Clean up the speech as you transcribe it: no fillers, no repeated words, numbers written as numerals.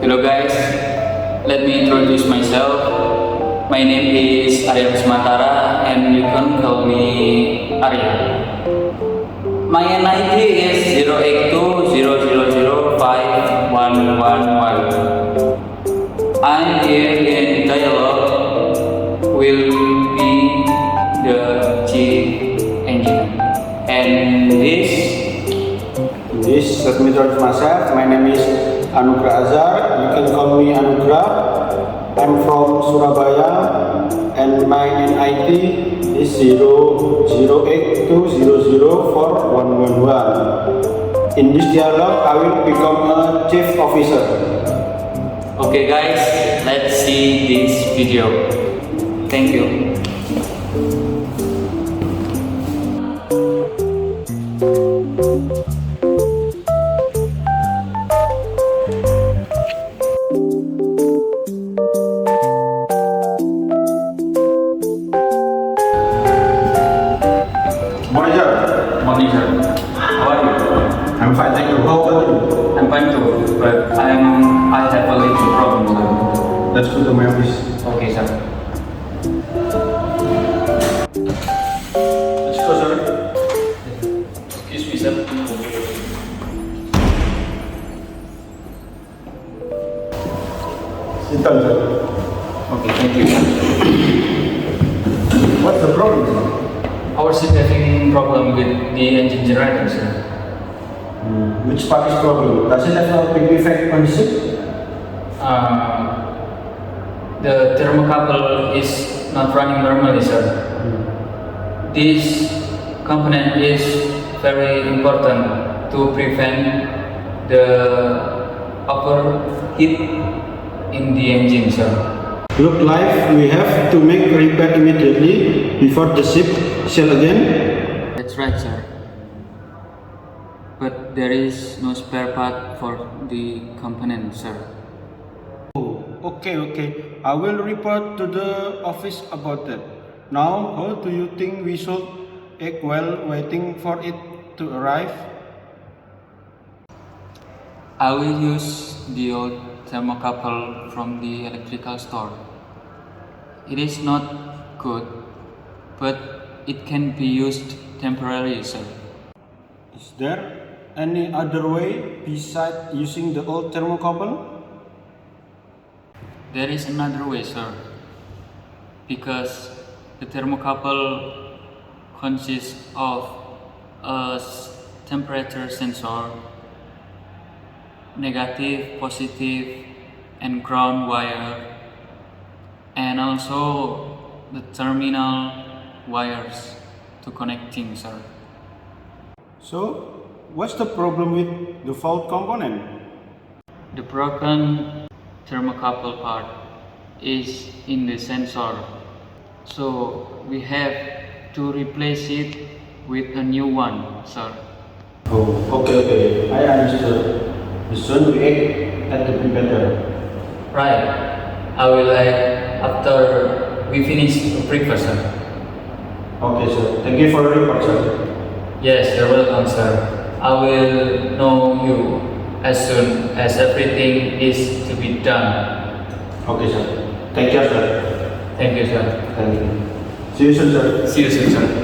Hello guys, let me introduce myself. My name is Arya Anugrah and you can call me Arya. My NID is 082000511. I'm here in dialogue will be the chief engineer. And let me introduce myself. My name is Anugrah Azhar. You can call me Anugrah. I'm from Surabaya and my NID is 008200411. In this dialogue, I will become a chief officer. Okay guys, let's see this video. Thank you. Morning, sir. Morning sir. How are you? I'm fine, thank you. How about you? I'm fine too, but I have a little problem sir. Let's go to my office. Okay sir. Let's go, sir. Excuse me sir. Sit down, sir. Okay, thank you sir. What's the problem, sir? Our ship having problem with the engine generator sir. Which part is problem? Does it have a big effect on the ship? The thermocouple is not running normally sir. This component is very important to prevent the overheat in the engine sir. Look like we have to make repair immediately before the ship sail again. That's right sir. But there is no spare part for the component sir. Okay. I will report to the office about that. Now, how do you think we should act while waiting for it to arrive? I will use the old thermocouple from the electrical store. It is not good, but it can be used temporarily, sir. Is there any other way besides using the old thermocouple? There is another way, sir, because the thermocouple consists of a temperature sensor, negative, positive, and ground wire, and also the terminal wires to connecting, sir. So, what's the problem with the fault component? The broken thermocouple part is in the sensor, so we have to replace it with a new one, sir. Oh, okay. I understood. The soon we act that to be better. Right. I will add after we finish the breakfast, sir. Okay, sir. Thank you for the report, sir. Yes, you're welcome, sir. I will know you as soon as everything is to be done. Okay, sir. Thank you, sir. Thank you, sir. Thank you. See you soon, sir. See you soon, sir.